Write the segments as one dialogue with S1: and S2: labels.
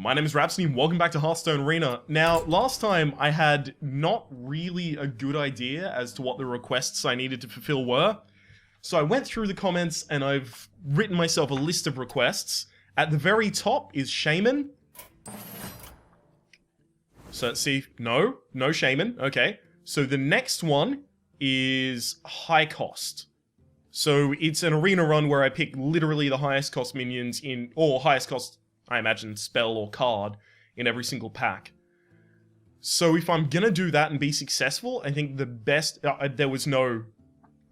S1: My name is Rhapsody and welcome back to Hearthstone Arena. Now, last time I had not really a good idea as to what the requests I needed to fulfill were. So I went through the comments and I've written myself a list of requests. At the very top is Shaman. So let's see, no Shaman, okay. So the next one is High Cost. So it's an arena run where I pick literally the highest cost minions in, or highest cost, I imagine, spell or card in every single pack. So if I'm gonna do that and be successful, I think the best, there was no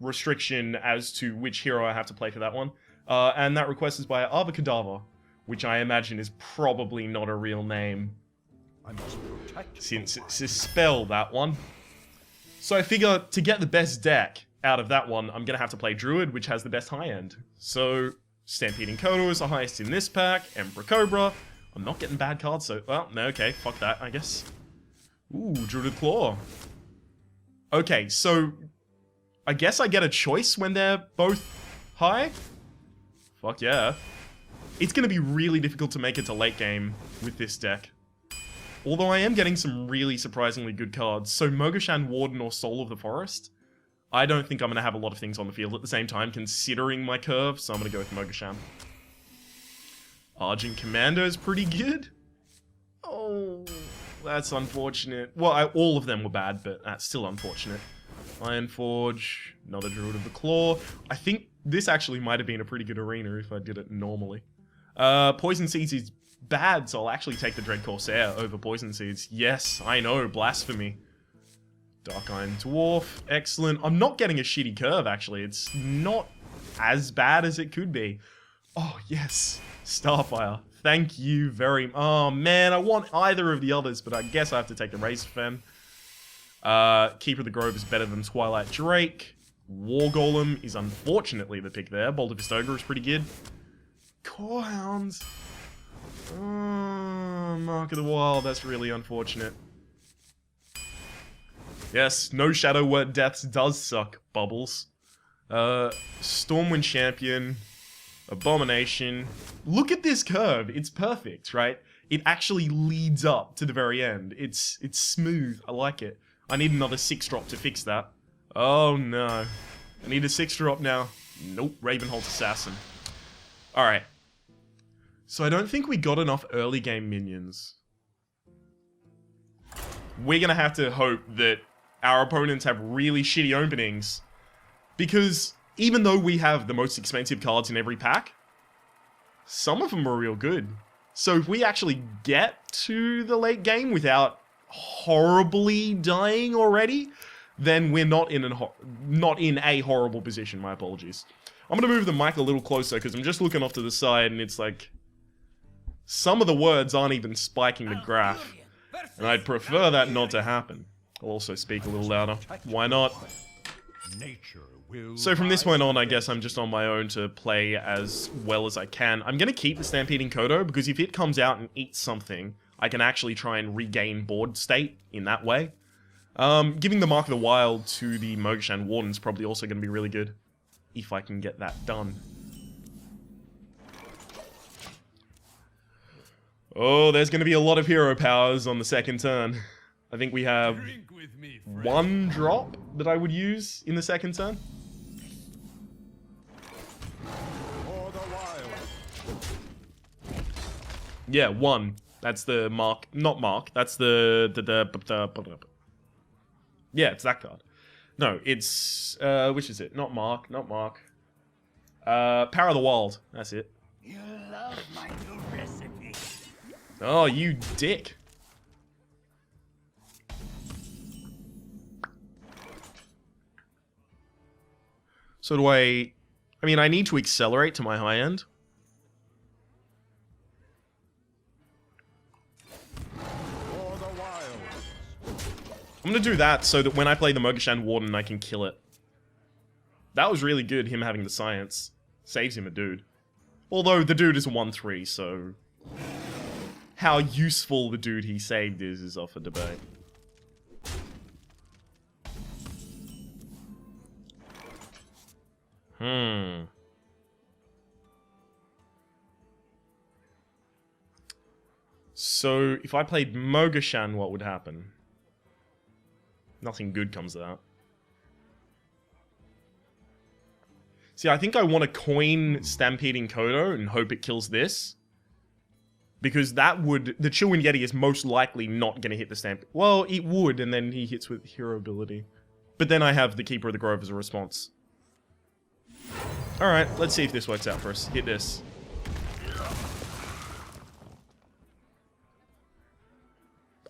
S1: restriction as to which hero I have to play for that one. And that request is by Avacadabra, which I imagine is probably not a real name, since it's a spell, that one. So I figure to get the best deck out of that one, I'm gonna have to play Druid, which has the best high end. So Stampeding Kodo is the highest in this pack, Emperor Cobra. I'm not getting bad cards, so, well, no, okay, fuck that, I guess. Ooh, Druid Claw. Okay, so I guess I get a choice when they're both high? Fuck yeah. It's gonna be really difficult to make it to late game with this deck. Although I am getting some really surprisingly good cards. So Mogoshan Warden or Soul of the Forest. I don't think I'm gonna have a lot of things on the field at the same time considering my curve, so I'm gonna go with Mogoshan. Argent Commando is pretty good. Oh, that's unfortunate. Well, all of them were bad, but that's still unfortunate. Ironforge, another Druid of the Claw. I think this actually might have been a pretty good arena if I did it normally. Poison Seeds is bad, so I'll actually take the Dread Corsair over Poison Seeds. Yes, I know, blasphemy. Dark Iron Dwarf, excellent. I'm not getting a shitty curve, actually. It's not as bad as it could be. Oh, yes. Starfire. Thank you very much. Oh, man, I want either of the others, but I guess I have to take the Razor Fen. Keeper of the Grove is better than Twilight Drake. War Golem is unfortunately the pick there. Boulder Fist Ogre is pretty good. Corehounds. Oh, Mark of the Wild, that's really unfortunate. Yes, no Shadow Word Deaths does suck, Bubbles. Stormwind Champion. Abomination. Look at this curve, it's perfect, right? It actually leads up to the very end. It's smooth, I like it. I need another 6-drop to fix that. Oh no. I need a 6-drop now. Nope, Ravenholt Assassin. Alright. So I don't think we got enough early game minions. We're gonna have to hope that our opponents have really shitty openings. Because even though we have the most expensive cards in every pack, some of them are real good. So if we actually get to the late game without horribly dying already, then we're not in a horrible position. My apologies. I'm gonna move the mic a little closer because I'm just looking off to the side and it's like some of the words aren't even spiking the graph, and I'd prefer that not to happen. I'll also speak a little louder. Why not? So from this point on, I guess I'm just on my own to play as well as I can. I'm gonna keep the Stampeding Kodo because if it comes out and eats something, I can actually try and regain board state in that way. Giving the Mark of the Wild to the Mogoshan Warden is probably also going to be really good, if I can get that done. Oh, there's going to be a lot of hero powers on the second turn. I think we have one drop that I would use in the second turn. Yeah, one. That's the Mark, not Mark, that's the yeah, it's that card. No, it's, which is it? Not Mark, not Mark. Power of the Wild, that's it.
S2: You love my new recipe.
S1: Oh, you dick. So do I mean, I need to accelerate to my high end. I'm gonna do that so that when I play the Mogoshan Warden, I can kill it. That was really good, him having the science. Saves him a dude. Although the dude is a 1-3, so how useful the dude he saved is up for debate. So, if I played Mogashan, what would happen? Nothing good comes of that. See, I think I want to coin Stampeding Kodo and hope it kills this. Because that would... The Chillwind Yeti is most likely not going to hit the Stamp... Well, it would, and then he hits with Hero Ability. But then I have the Keeper of the Grove as a response. Alright, let's see if this works out for us. Hit this.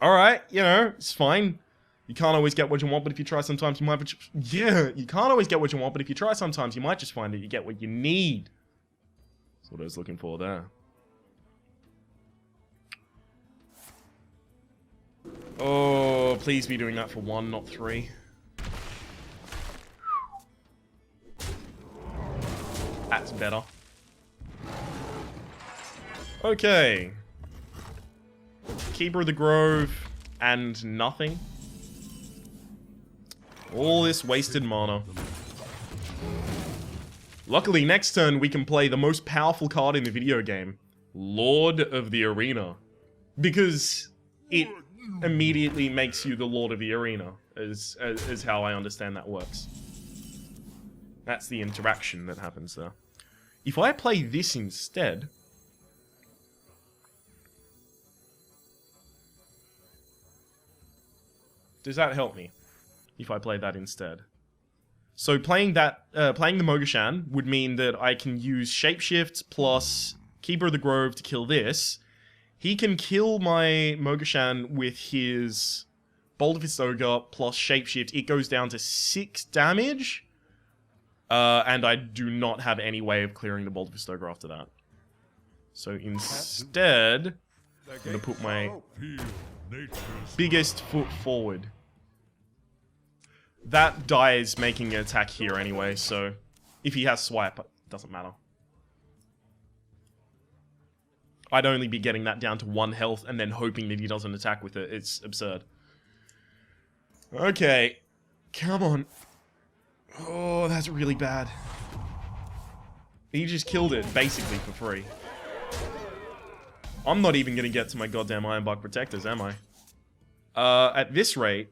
S1: Alright, you know, it's fine. You can't always get what you want, but if you try sometimes you might... Yeah, you can't always get what you want, but if you try sometimes you might just find that you get what you need. That's what I was looking for there. Oh, please be doing that for 1, not 3. That's better. Okay. Keeper of the Grove and nothing. All this wasted mana. Luckily, next turn we can play the most powerful card in the video game. Lord of the Arena. Because it immediately makes you the Lord of the Arena, is how I understand that works. That's the interaction that happens there. If I play this instead... Does that help me? If I play that instead? So playing that, playing the Mogashan would mean that I can use Shapeshift plus Keeper of the Grove to kill this. He can kill my Mogashan with his Bolt of Fist Ogre plus Shapeshift. It goes down to 6 damage. And I do not have any way of clearing the Bolt of Fist Ogre after that. So instead, I'm going to put my biggest foot forward. That dies making an attack here anyway, so if he has swipe, it doesn't matter. I'd only be getting that down to 1 health and then hoping that he doesn't attack with it. It's absurd. Okay. Come on. Oh, that's really bad. He just killed it, basically, for free. I'm not even gonna get to my goddamn Ironbark Protectors, am I? At this rate,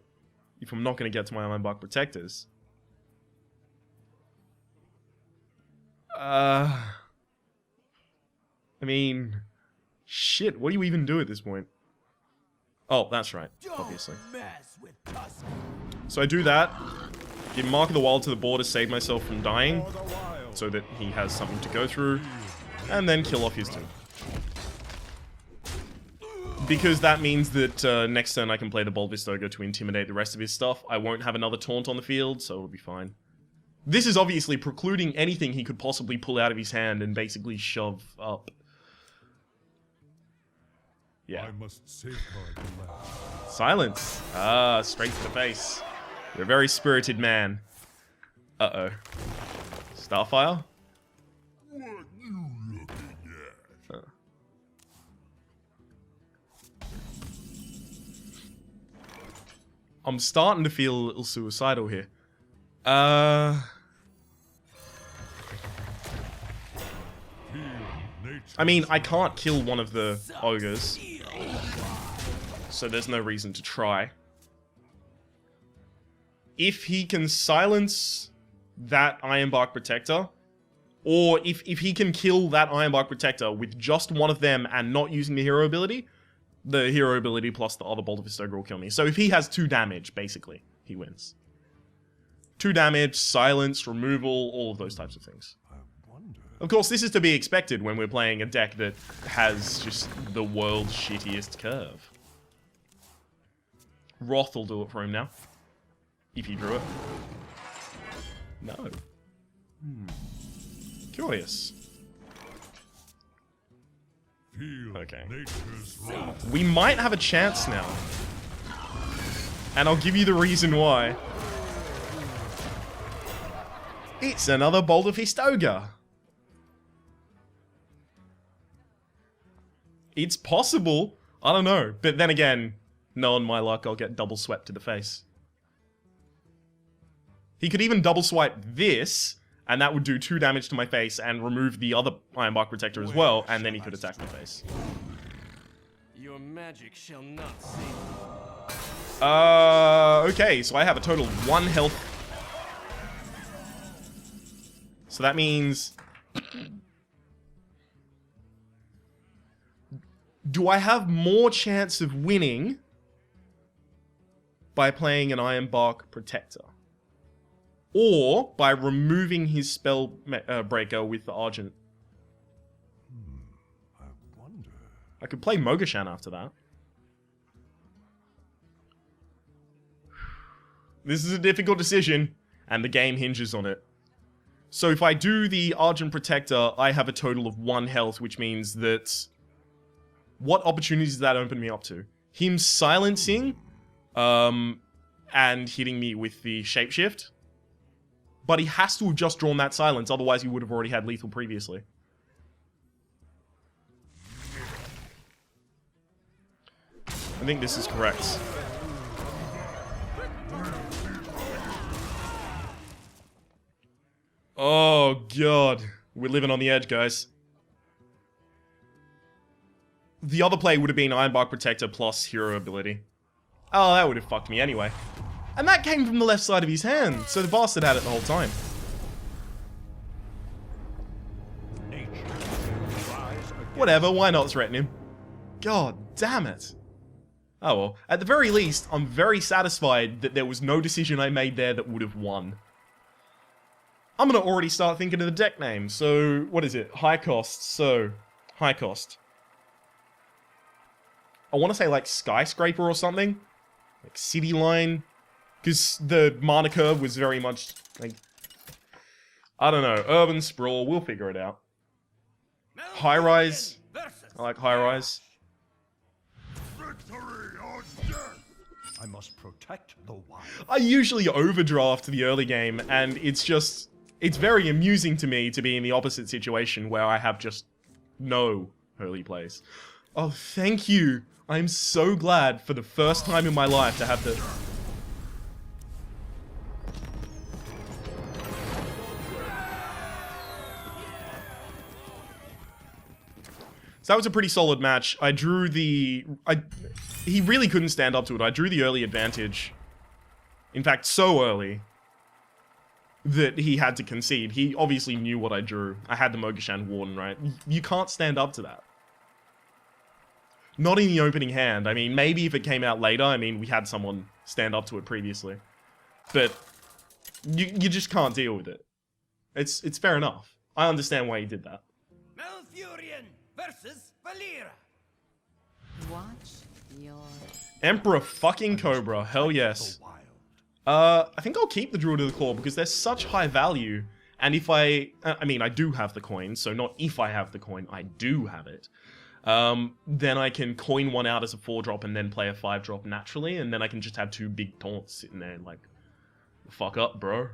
S1: if I'm not gonna get to my Ironbark Protectors... I mean... Shit, what do you even do at this point? Oh, that's right, obviously. So I do that, give Mark of the Wild to the board to save myself from dying, so that he has something to go through, and then kill off his tomb. Because that means that next turn I can play the Bolt of Fist Ogre to intimidate the rest of his stuff. I won't have another taunt on the field, so it'll be fine. This is obviously precluding anything he could possibly pull out of his hand and basically shove up. Yeah. I must safeguard the land. Silence. Ah, straight to the face. You're a very spirited man. Uh-oh. Starfire? What you looking at? I'm starting to feel a little suicidal here. I mean, I can't kill one of the ogres, so there's no reason to try. If he can silence that Ironbark Protector, or if he can kill that Ironbark Protector with just one of them and not using the hero ability plus the other Bolt of Fist Ogre will kill me. So if he has 2 damage, basically, he wins. 2 damage, silence, removal, all of those types of things. Of course, this is to be expected when we're playing a deck that has just the world's shittiest curve. Wrath will do it for him now. If he drew it. No. Curious. Okay. We might have a chance now. And I'll give you the reason why. It's another Bolt of Fist Ogre. It's possible. I don't know. But then again, knowing my luck, I'll get double swept to the face. He could even double swipe this, and that would do 2 damage to my face and remove the other Ironbark Protector as well, and then he could attack my face.
S3: Your magic shall not save
S1: Okay, so I have a total of 1 health. So that means... Do I have more chance of winning by playing an Ironbark Protector? Or by removing his spell breaker with the Argent?
S4: I wonder.
S1: I could play Mogashan after that. This is a difficult decision, and the game hinges on it. So if I do the Argent Protector, I have a total of 1 health, which means that... What opportunities does that open me up to? Him silencing, and hitting me with the Shapeshift. But he has to have just drawn that silence, otherwise he would have already had lethal previously. I think this is correct. Oh, God. We're living on the edge, guys. The other play would have been Ironbark Protector plus Hero Ability. Oh, that would have fucked me anyway. And that came from the left side of his hand, so the bastard had it the whole time. Whatever, why not threaten him? God damn it. Oh well, at the very least, I'm very satisfied that there was no decision I made there that would have won. I'm gonna already start thinking of the deck name, so what is it? High cost, so high cost. I want to say like Skyscraper or something, like City Line, because the mana curve was very much like, I don't know, Urban Sprawl, we'll figure it out. High Rise, I like High Rise.
S4: I must protect the wild.
S1: I usually overdraft the early game, and it's very amusing to me to be in the opposite situation where I have just no early plays. Oh, thank you. I'm so glad for the first time in my life to have the... So that was a pretty solid match. I drew the... He really couldn't stand up to it. I drew the early advantage. In fact, so early that he had to concede. He obviously knew what I drew. I had the Mogashan Warden, right? You can't stand up to that. Not in the opening hand. I mean, maybe if it came out later, I mean, we had someone stand up to it previously. But you just can't deal with it. It's fair enough. I understand why he did that.
S2: Malfurion versus Valera.
S5: Watch your...
S1: Emperor fucking Cobra. Hell yes. I think I'll keep the Druid of the Claw because they're such high value. And if I mean, I do have the coin, so not if I have the coin, I do have it. Then I can coin one out as a 4-drop and then play a 5-drop naturally, and then I can just have 2 big taunts sitting there like, fuck up, bro.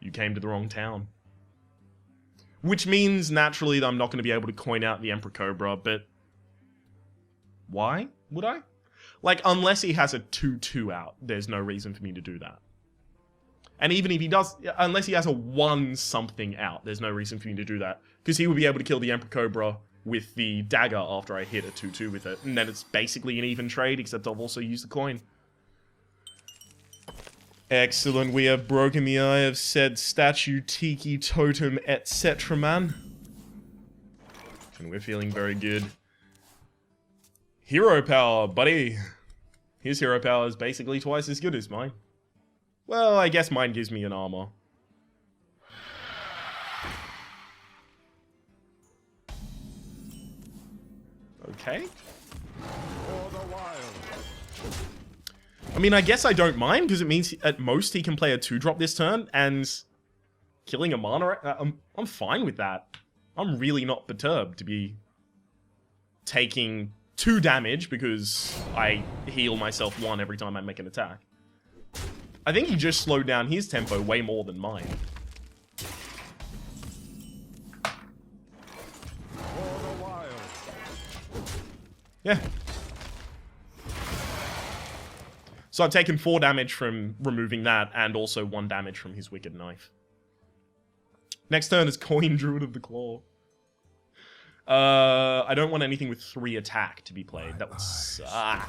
S1: You came to the wrong town. Which means, naturally, that I'm not going to be able to coin out the Emperor Cobra, but... Why would I? Like, unless he has a 2-2 out, there's no reason for me to do that. And even if he does, unless he has a 1-something out, there's no reason for me to do that. Because he would be able to kill the Emperor Cobra with the dagger after I hit a 2-2 with it. And then it's basically an even trade, except I've also used the coin. Excellent, we have broken the eye of said statue, tiki, totem, etc., man. And we're feeling very good. Hero power, buddy. His hero power is basically twice as good as mine. Well, I guess mine gives me an armor. Okay. I mean, I guess I don't mind, because it means at most he can play a 2-drop this turn, and killing a mana, I'm fine with that. I'm really not perturbed to be taking 2 damage, because I heal myself 1 every time I make an attack. I think he just slowed down his tempo way more than mine. Yeah. So I've taken 4 damage from removing that, and also 1 damage from his Wicked Knife. Next turn is Coin Druid of the Claw. I don't want anything with 3 attack to be played. That would suck.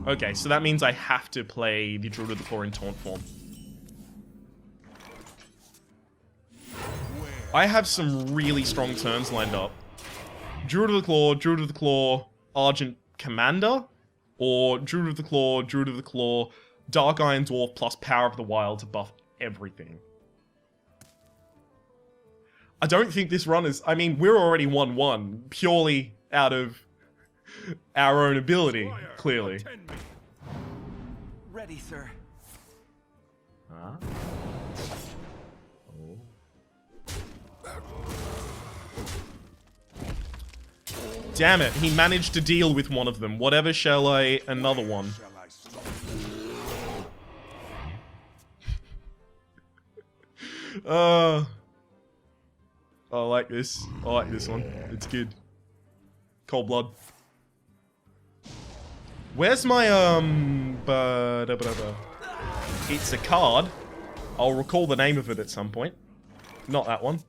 S1: Okay, so that means I have to play the Druid of the Claw in taunt form. I have some really strong turns lined up. Druid of the Claw, Argent Commander, or Druid of the Claw, Dark Iron Dwarf plus Power of the Wild to buff everything. I don't think this run is... I mean, we're already 1-1, purely out of our own ability, clearly.
S2: Ready, sir.
S1: Huh? Oh. Damn it, he managed to deal with one of them. Whatever shall I... Another one. I like this. I like this one. It's good. Cold Blood. Where's my, It's a card. I'll recall the name of it at some point. Not that one.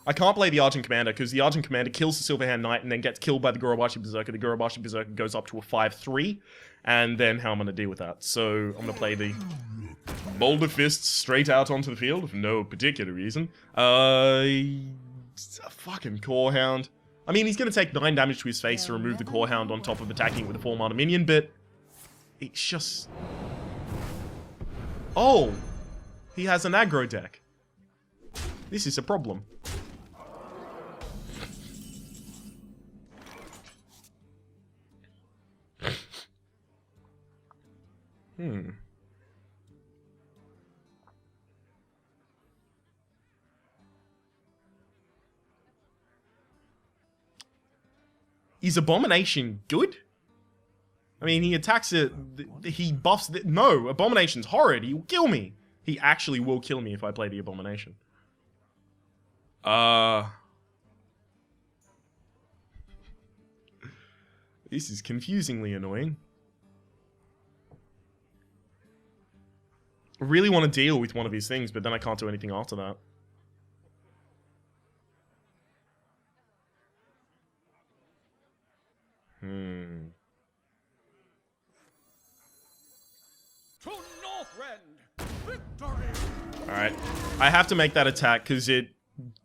S1: I can't play the Argent Commander, because the Argent Commander kills the Silverhand Knight and then gets killed by the Gurubashi Berserker. The Gurubashi Berserker goes up to a 5-3, and then how am I going to deal with that? So, I'm going to play the Boulder Fists straight out onto the field, for no particular reason. A fucking Core Hound. I mean, he's going to take 9 damage to his face to remove the Core Hound on top of attacking with a 4-mana minion, but it's just... Oh! He has an aggro deck. This is a problem. Is Abomination good? I mean, he attacks it, he buffs it. No, Abomination's horrid. He will kill me. He actually will kill me if I play the Abomination. This is confusingly annoying. I really want to deal with one of these things, but then I can't do anything after that. Alright. I have to make that attack because it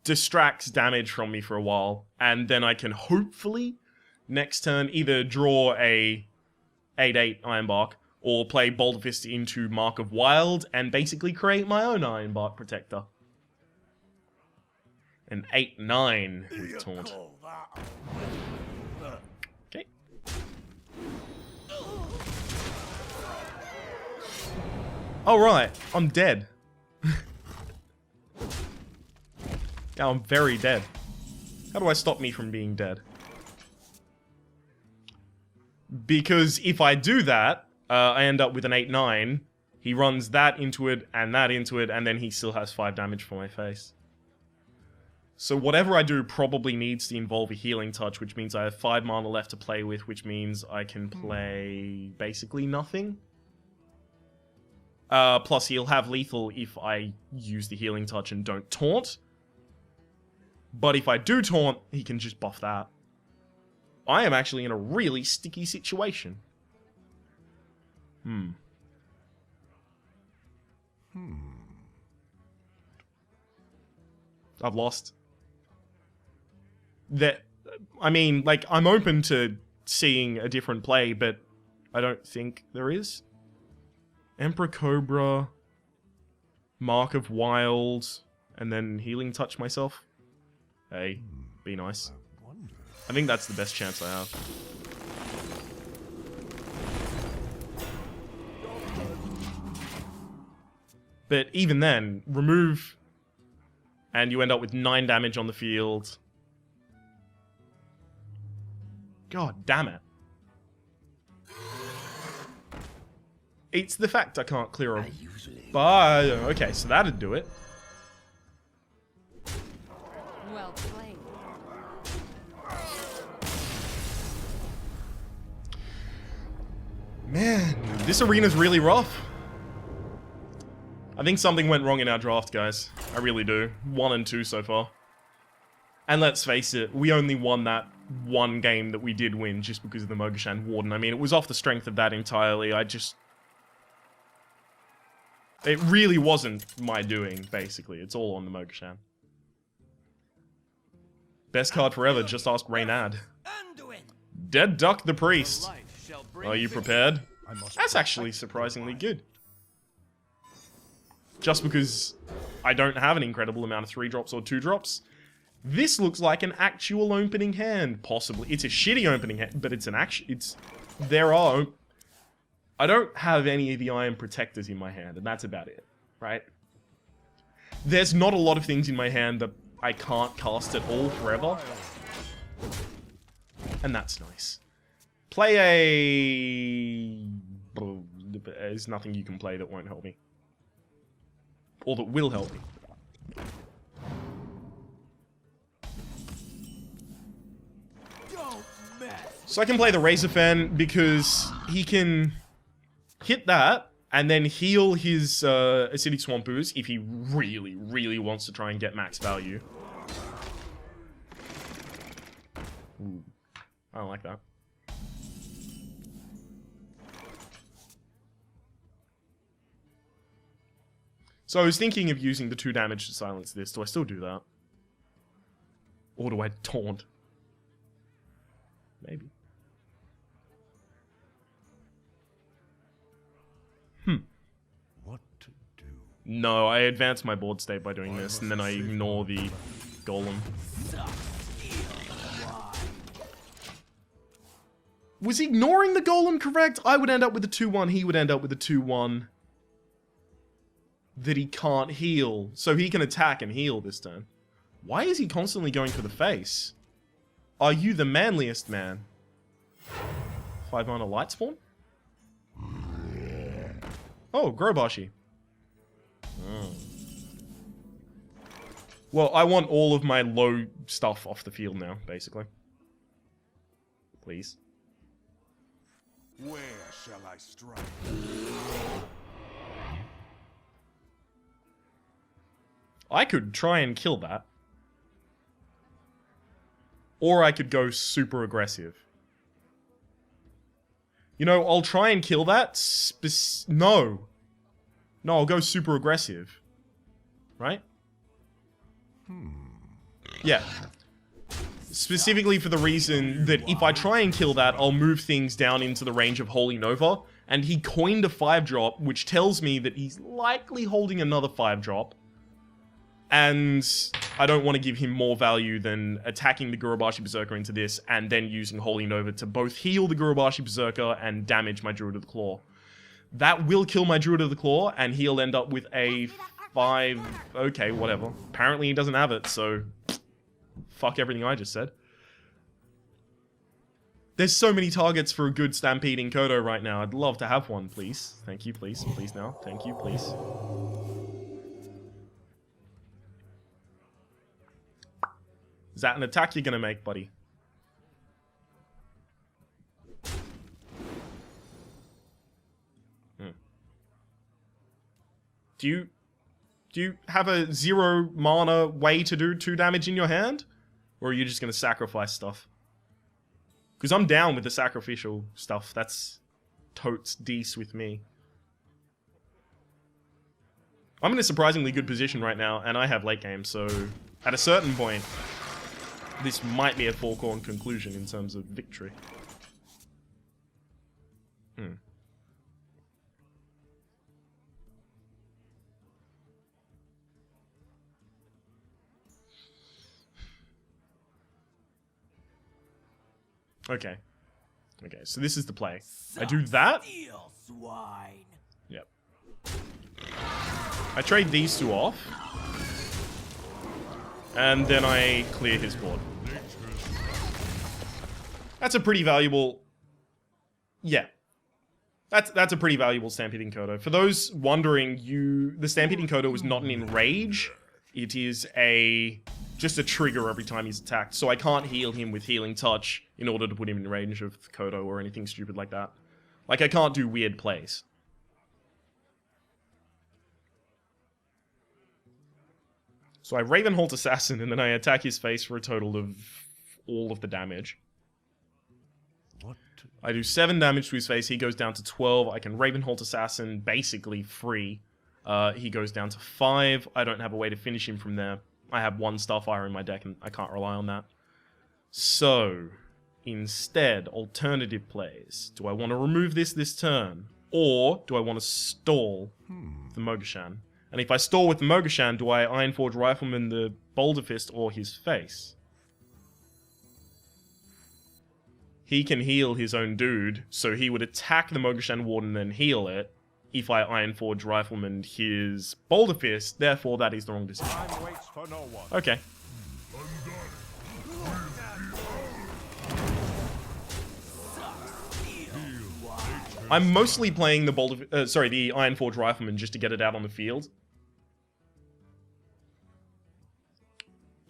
S1: distracts damage from me for a while. And then I can hopefully, next turn, either draw a 8/8 Ironbark or play Boulder Fist into Mark of Wild and basically create my own Ironbark Protector. An 8/9 with Taunt. Okay. Oh right, I'm dead. Now I'm very dead. How do I stop me from being dead? Because if I do that, I end up with an 8/9. He runs that into it, and then he still has 5 damage for my face. So whatever I do probably needs to involve a Healing Touch, which means I have 5 mana left to play with, which means I can play basically nothing. Plus he'll have lethal if I use the Healing Touch and don't taunt. But if I do taunt, he can just buff that. I am actually in a really sticky situation. I've lost. I mean, like, I'm open to seeing a different play, but I don't think there is. Emperor Cobra, Mark of Wild, and then Healing Touch myself. Hey, be nice. I think that's the best chance I have. But even then, remove, and you end up with 9 damage on the field. God damn it. It's the fact I can't clear a... But, okay, so that'd do it.
S5: Well played. Man, this arena's really rough.
S1: I think something went wrong in our draft, guys. I really do. 1 and 2 so far. And let's face it, we only won that one game that we did win just because of the Mogashan Warden. I mean, it was off the strength of that entirely. It really wasn't my doing, basically. It's all on the Mogashan. Best card forever, just ask Reynad.
S2: Anduin.
S1: Dead Duck the Priest.
S3: Light shall bring
S1: Are you
S3: victory.
S1: prepared?
S4: I must
S1: That's
S4: protect
S1: actually
S4: the
S1: surprisingly
S4: Wild.
S1: good. Just because I don't have an incredible amount of 3-drops or 2-drops, this looks like an actual opening hand, possibly. It's a shitty opening hand, but it's an I don't have any of the Iron Protectors in my hand, and that's about it, right? There's not a lot of things in my hand that I can't cast at all forever. And that's nice. Play a... There's nothing you can play that won't help me. Or that will help me.
S2: Don't mess.
S1: So I can play the Razor Fan because he can hit that and then heal his Acidic Swamp Ooze if he really, really wants to try and get max value. Ooh, I don't like that. So I was thinking of using the 2 damage to silence this. Do I still do that? Or do I taunt? Maybe.
S4: What to do?
S1: No, I advance my board state by doing this, and then I ignore the golem. Was ignoring the golem correct? I would end up with a 2-1, he would end up with a 2-1. That he can't heal, so he can attack and heal this turn. Why is he constantly going for the face? Are you the manliest man? 5 mana light spawn? Oh, Grobashi. Oh. Well, I want all of my low stuff off the field now, basically. Please.
S6: Where shall I strike?
S1: I could try and kill that. Or I could go super aggressive. You know, I'll try and kill that. No. No, I'll go super aggressive. Right? Yeah. Specifically for the reason that if I try and kill that, I'll move things down into the range of Holy Nova. And he coined a 5-drop, which tells me that he's likely holding another 5-drop. And I don't want to give him more value than attacking the Gurubashi Berserker into this and then using Holy Nova to both heal the Gurubashi Berserker and damage my Druid of the Claw. That will kill my Druid of the Claw, and he'll end up with a 5... Okay, whatever. Apparently he doesn't have it, so... Fuck everything I just said. There's so many targets for a good Stampeding Kodo right now. I'd love to have one, please. Thank you, please. Please now. Thank you, please. Is that an attack you're gonna make, buddy? Do you have a 0 mana way to do 2 damage in your hand? Or are you just gonna sacrifice stuff? Because I'm down with the sacrificial stuff. That's totes dece with me. I'm in a surprisingly good position right now, and I have late game, so at a certain point, this might be a foregone conclusion in terms of victory. Okay. Okay, so this is the play. I do that.
S2: Steel swine.
S1: Yep. I trade these 2 off. And then I clear his board. That's a pretty valuable... Yeah. That's a pretty valuable Stampeding Kodo. For those wondering, the Stampeding Kodo is not an enrage. It is just a trigger every time he's attacked. So I can't heal him with Healing Touch in order to put him in range of Kodo or anything stupid like that. Like, I can't do weird plays. So I Ravenholt Assassin, and then I attack his face for a total of all of the damage.
S4: What?
S1: I do 7 damage to his face, he goes down to 12. I can Ravenholt Assassin, basically free. He goes down to 5. I don't have a way to finish him from there. I have 1 Starfire in my deck, and I can't rely on that. So, instead, alternative plays. Do I want to remove this turn? Or do I want to stall the Mogashan? And if I stall with the Mogashan, do I Ironforge Rifleman the Boulder Fist or his face? He can heal his own dude, so he would attack the Mogashan Warden and then heal it. If I Ironforge Rifleman his Boulder Fist, therefore that is the wrong decision.
S4: Time waits for no one.
S1: Okay. I'm mostly playing the the Ironforge Rifleman just to get it out on the field.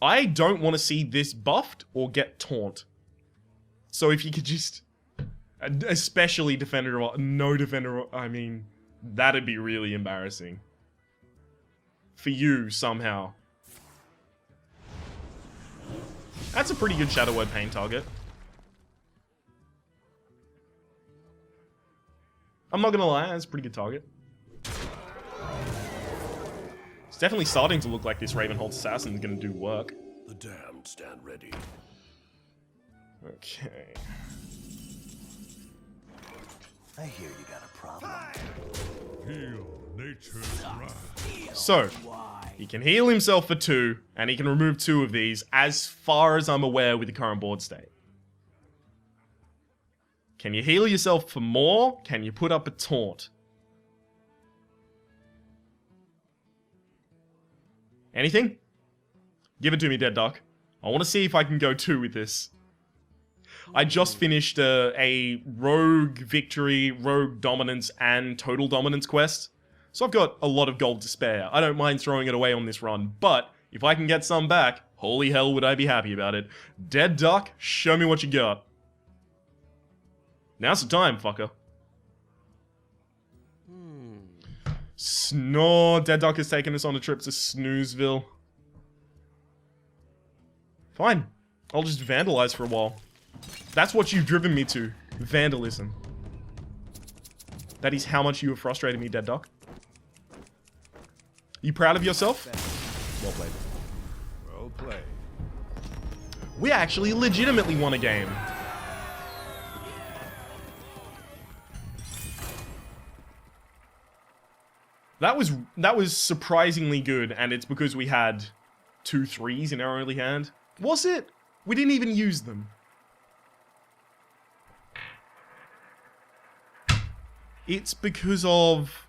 S1: I don't want to see this buffed or get taunt. So if you could just... Especially Defender of... No Defender... I mean, that'd be really embarrassing. For you, somehow. That's a pretty good Shadow Word Pain target. I'm not gonna lie, that's a pretty good target. It's definitely starting to look like this Ravenholt Assassin is gonna do work.
S6: The damned stand ready.
S1: Okay.
S2: I hear you got a problem.
S4: Heal nature's wrath.
S1: So, he can heal himself for 2, and he can remove 2 of these, as far as I'm aware with the current board state. Can you heal yourself for more? Can you put up a taunt? Anything? Give it to me, Dead Duck. I want to see if I can go 2 with this. I just finished a Rogue Victory, Rogue Dominance, and Total Dominance quest. So I've got a lot of gold to spare. I don't mind throwing it away on this run, but if I can get some back, holy hell would I be happy about it. Dead Duck, show me what you got. Now's the time, fucker. Snore. Dead Duck has taken us on a trip to Snoozeville. Fine. I'll just vandalize for a while. That's what you've driven me to. Vandalism. That is how much you have frustrated me, Dead Duck. You proud of yourself? Well played.
S4: Well played.
S1: We actually legitimately won a game. That was surprisingly good, and it's because we had 2 3s in our early hand. Was it? We didn't even use them. It's because of...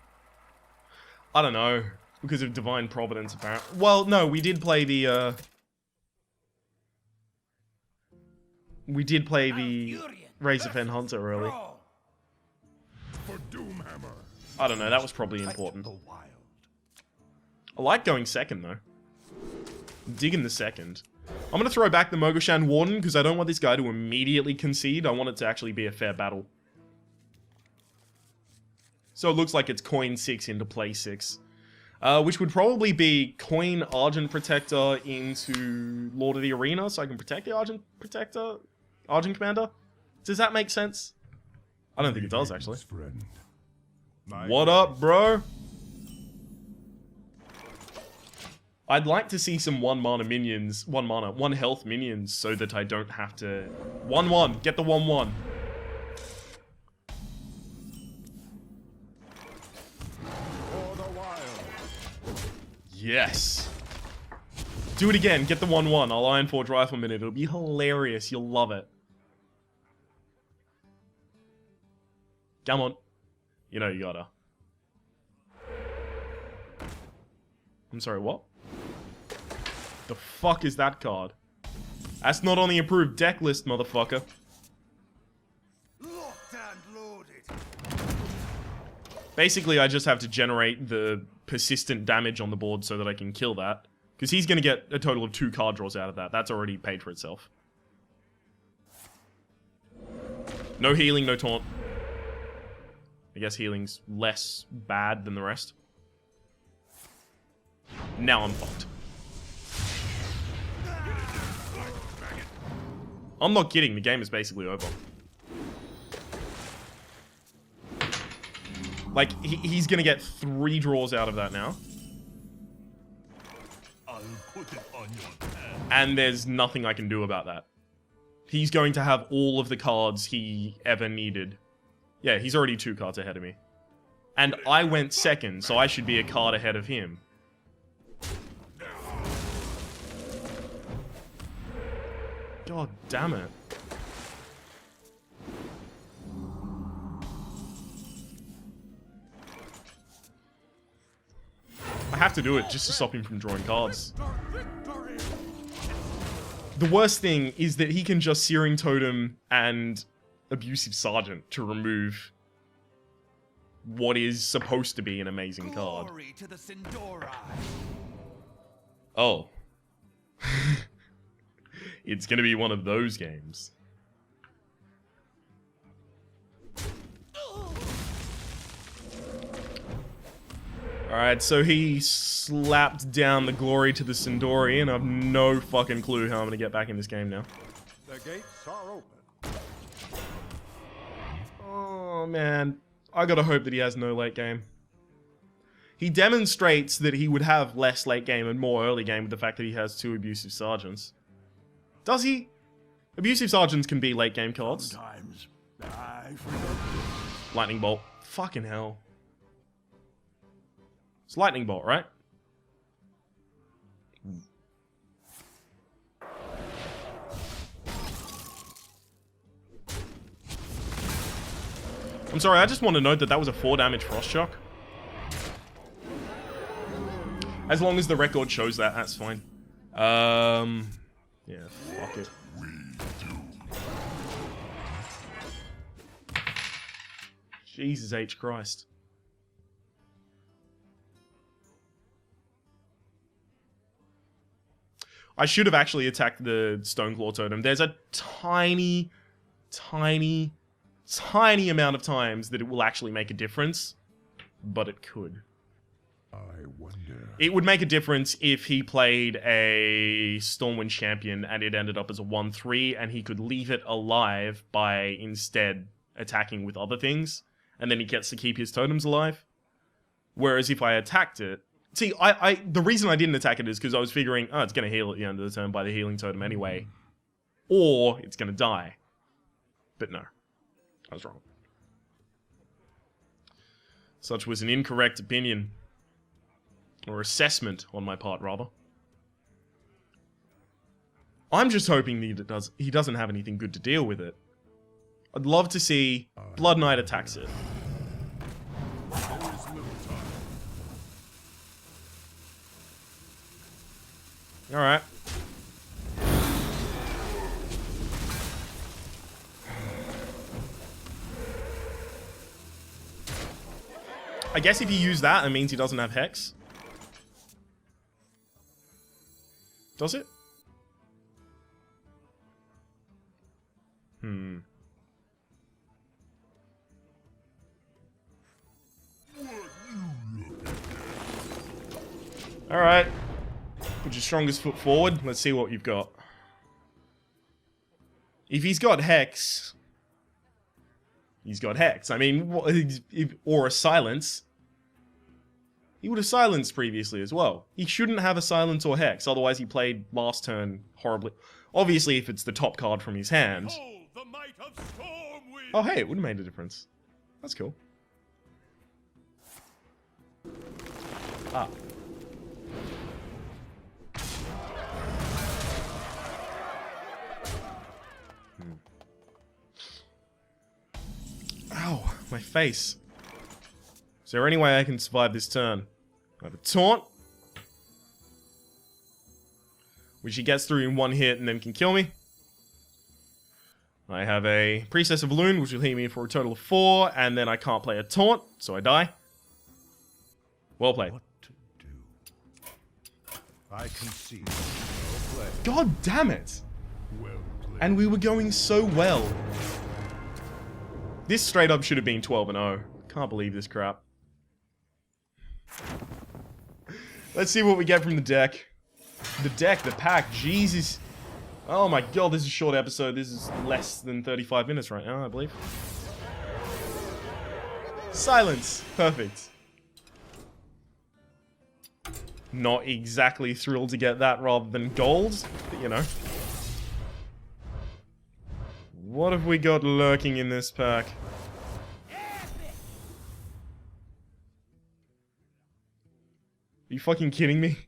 S1: I don't know. Because of Divine Providence, apparently. Well, no, we did play the, We did play the Razorfen Hunter early.
S4: For Doomhammer.
S1: I don't know, that was probably important.
S4: The wild.
S1: I like going second, though. Digging the second. I'm going to throw back the Mogashan Warden, because I don't want this guy to immediately concede. I want it to actually be a fair battle. So it looks like it's coin 6 into play 6. Which would probably be coin Argent Protector into Lord of the Arena, so I can protect the Argent Protector? Argent Commander? Does that make sense? I don't think it does, actually.
S4: Friend.
S1: What up, bro? I'd like to see some 1-mana minions, 1 health minions, so that I don't have to... 1-1, get the 1-1.
S4: For the wild.
S1: Yes. Do it again, get the 1-1. I'll Ironforge Rifleman it. It'll be hilarious, you'll love it. Come on. You know you gotta. I'm sorry, what? The fuck is that card? That's not on the approved deck list, motherfucker.
S6: Locked and loaded.
S1: Basically, I just have to generate the persistent damage on the board so that I can kill that. Because he's going to get a total of 2 card draws out of that. That's already paid for itself. No healing, no taunt. I guess healing's less bad than the rest. Now I'm fucked. I'm not kidding, the game is basically over. Like, he's gonna get 3 draws out of that now.
S4: I'll put it on your head.
S1: And there's nothing I can do about that. He's going to have all of the cards he ever needed. Yeah, he's already 2 cards ahead of me. And I went second, so I should be a card ahead of him. God damn it. I have to do it just to stop him from drawing cards. The worst thing is that he can just Searing Totem and Abusive Sergeant to remove what is supposed to be an amazing card.
S2: Glory to the Sindora.
S1: Oh. It's gonna be one of those games. Alright, so he slapped down the glory to the Sindori, and I have no fucking clue how I'm gonna get back in this game now.
S4: The gates are open.
S1: Oh man, I gotta hope that he has no late game. He demonstrates that he would have less late game and more early game with the fact that he has 2 Abusive Sergeants. Does he? Abusive Sergeants can be late game cards.
S4: Sometimes I forget.
S1: Lightning Bolt. Fucking hell. It's Lightning Bolt, right? I'm sorry, I just want to note that that was a 4 damage Frost Shock. As long as the record shows that, that's fine. Yeah, fuck it. Jesus H. Christ. I should have actually attacked the Stoneclaw Totem. There's a tiny amount of times that it will actually make a difference, but it could.
S4: I wonder.
S1: It would make a difference if he played a Stormwind Champion and it ended up as a 1-3 and he could leave it alive by instead attacking with other things, and then he gets to keep his totems alive. Whereas if I attacked it... See, the reason I didn't attack it is because I was figuring, oh, it's going to heal at the end of the turn by the healing totem anyway. Or it's going to die. But no. I was wrong. Such was an incorrect opinion. Or assessment on my part, rather. I'm just hoping that he doesn't have anything good to deal with it. I'd love to see Blood Knight attacks it. Alright. I guess if you use that, it means he doesn't have Hex. Does it? Alright. Put your strongest foot forward. Let's see what you've got. If he's got Hex... He's got Hex. I mean, or a Silence. He would have silenced previously as well. He shouldn't have a Silence or Hex, otherwise he played last turn horribly. Obviously, if it's the top card from his hand.
S4: The might of Stormwind.
S1: Oh, hey, it would have made a difference. That's cool. Ah. Ow, my face. Is there any way I can survive this turn? I have a Taunt, which he gets through in 1 hit and then can kill me. I have a Priestess of Loon, which will heal me for a total of 4, and then I can't play a Taunt, so I die. Well played.
S4: What to do? I can see. Well played.
S1: God damn it!
S4: Well played.
S1: And we were going so well. This straight up should have been 12-0. Can't believe this crap. Let's see what we get from the deck. The pack, Jesus. Oh my god, this is a short episode. This is less than 35 minutes right now, I believe. Silence. Perfect. Not exactly thrilled to get that rather than gold, but you know. What have we got lurking in this pack? Are you fucking kidding me?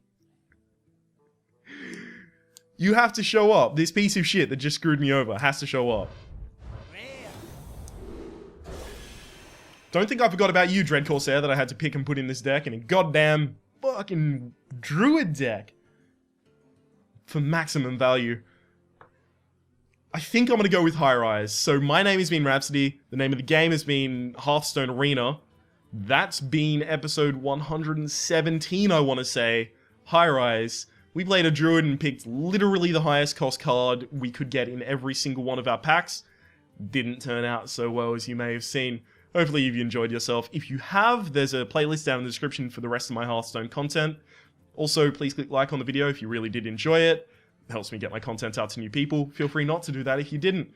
S1: You have to show up. This piece of shit that just screwed me over has to show up. Don't think I forgot about you, Dread Corsair, that I had to pick and put in this deck in a goddamn fucking druid deck. For maximum value. I think I'm gonna go with High Rise. So my name has been Rhapsody. The name of the game has been Hearthstone Arena. That's been episode 117, I want to say. High Rise. We played a druid and picked literally the highest cost card we could get in every single one of our packs. Didn't turn out so well, as you may have seen. Hopefully you've enjoyed yourself. If you have, there's a playlist down in the description for the rest of my Hearthstone content. Also, please click like on the video if you really did enjoy it. It helps me get my content out to new people. Feel free not to do that if you didn't.